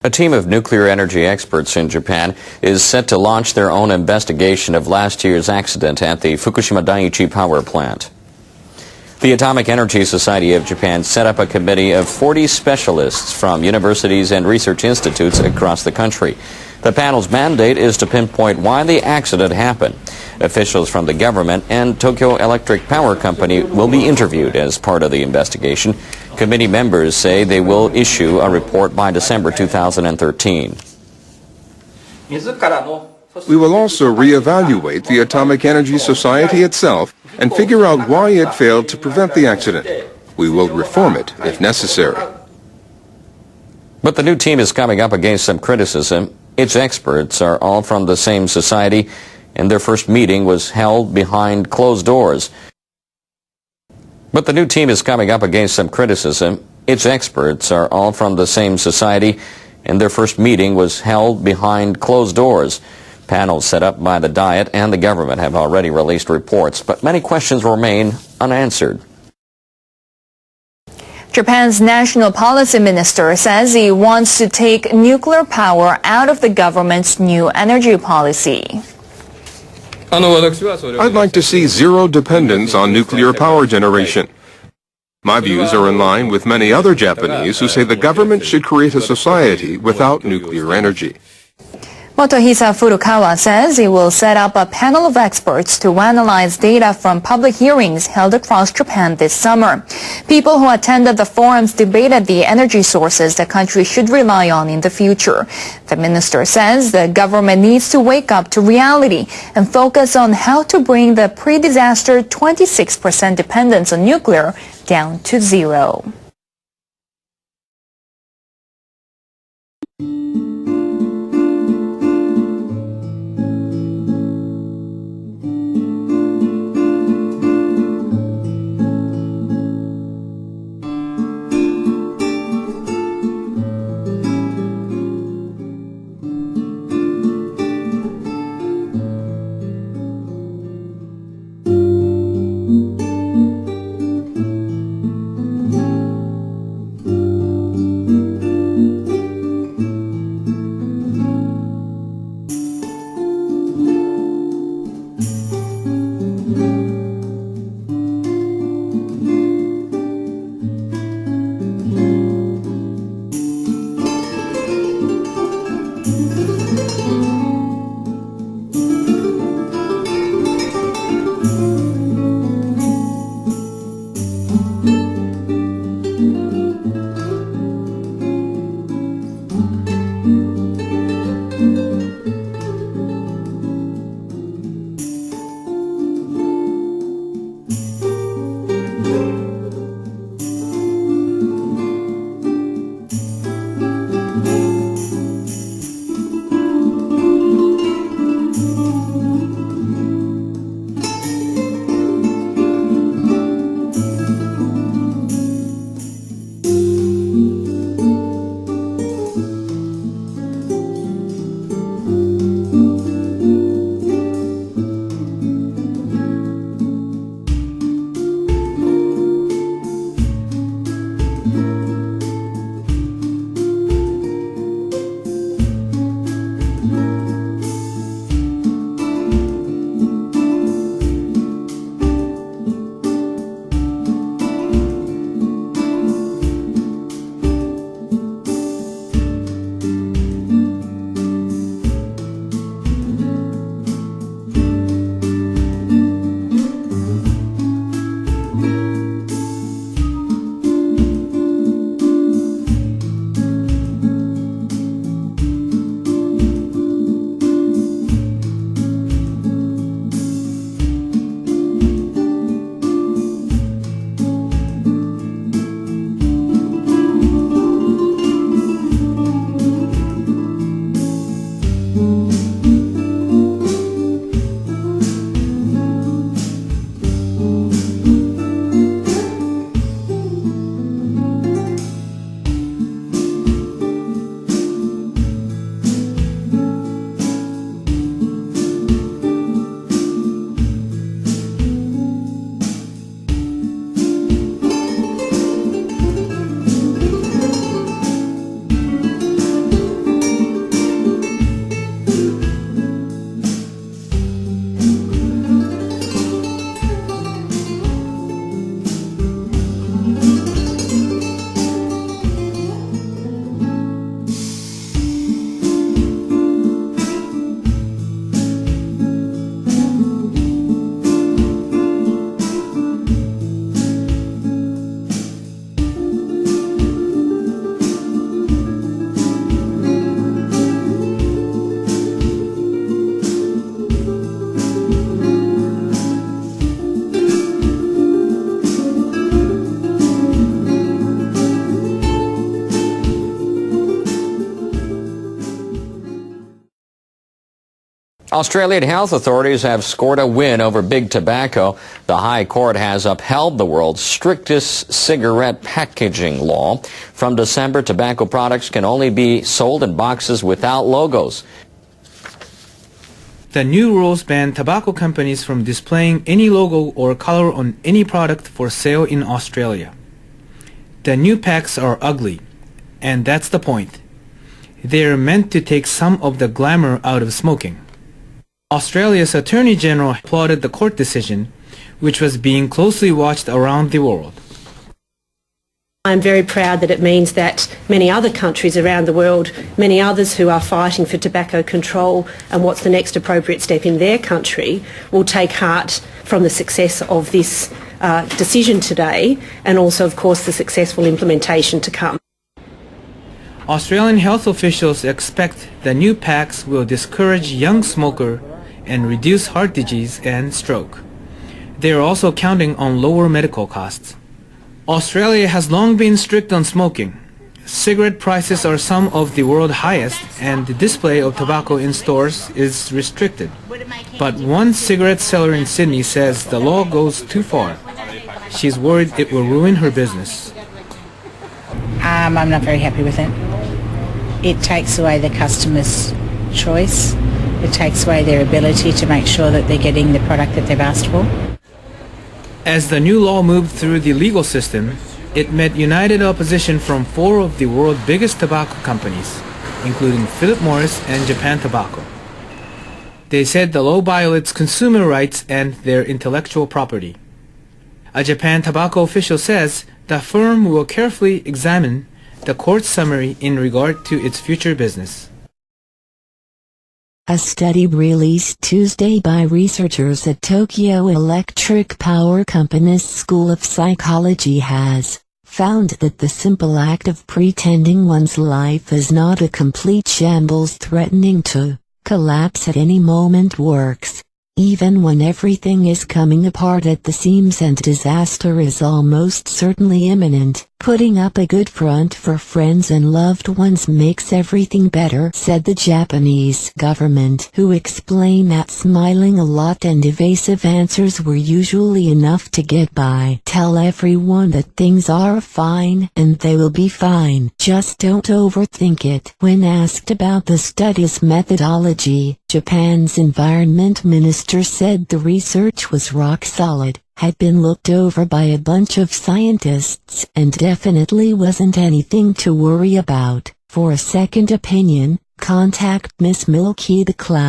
A team of nuclear energy experts in Japan is set to launch their own investigation of last year's accident at the Fukushima Daiichi power plant. The Atomic Energy Society of Japan set up a committee of 40 specialists from universities and research institutes across the country. The panel's mandate is to pinpoint why the accident happened. Officials from the government and Tokyo Electric Power Company will be interviewed as part of the investigation. Committee members say they will issue a report by December 2013. We will also reevaluate the Atomic Energy Society itself and figure out why it failed to prevent the accident. We will reform it if necessary. But the new team is coming up against some criticism. Its experts are all from the same society, and their first meeting was held behind closed doors. But the new team is coming up against some criticism. Its experts are all from the same society, and their first meeting was held behind closed doors. Panels set up by the Diet and the government have already released reports, but many questions remain unanswered. Japan's national policy minister says he wants to take nuclear power out of the government's new energy policy. I'd like to see zero dependence on nuclear power generation. My views are in line with many other Japanese who say the government should create a society without nuclear energy. Motohisa Furukawa says he will set up a panel of experts to analyze data from public hearings held across Japan this summer. People who attended the forums debated the energy sources the country should rely on in the future. The minister says the government needs to wake up to reality and focus on how to bring the pre-disaster 26% dependence on nuclear down to zero. Australian health authorities have scored a win over big tobacco. The High Court has upheld the world's strictest cigarette packaging law. From December, tobacco products can only be sold in boxes without logos. The new rules ban tobacco companies from displaying any logo or color on any product for sale in Australia. The new packs are ugly, and that's the point. They are meant to take some of the glamour out of smoking. Australia's Attorney General applauded the court decision, which was being closely watched around the world. I'm very proud that it means that many other countries around the world, many others who are fighting for tobacco control and what's the next appropriate step in their country, will take heart from the success of this decision today, and also, of course, the successful implementation to come. Australian health officials expect the new packs will discourage young smokers and reduce heart disease and stroke. They are also counting on lower medical costs. Australia has long been strict on smoking. Cigarette prices are some of the world's highest, and the display of tobacco in stores is restricted. But one cigarette seller in Sydney says the law goes too far. She's worried it will ruin her business. I'm not very happy with it. It takes away the customer's choice. It takes away their ability to make sure that they're getting the product that they've asked for. As the new law moved through the legal system, it met united opposition from 4 of the world's biggest tobacco companies, including Philip Morris and Japan Tobacco. They said the law violates consumer rights and their intellectual property. A Japan Tobacco official says the firm will carefully examine the court summary in regard to its future business. A study released Tuesday by researchers at Tokyo Electric Power Company's School of Psychology has found that the simple act of pretending one's life is not a complete shambles threatening to collapse at any moment works, even when everything is coming apart at the seams and disaster is almost certainly imminent. Putting up a good front for friends and loved ones makes everything better, said the Japanese government, who explained that smiling a lot and evasive answers were usually enough to get by. Tell everyone that things are fine and they will be fine. Just don't overthink it. When asked about the study's methodology, Japan's environment minister said the research was rock solid, had been looked over by a bunch of scientists, and definitely wasn't anything to worry about. For a second opinion, contact Miss Milky the Cloud.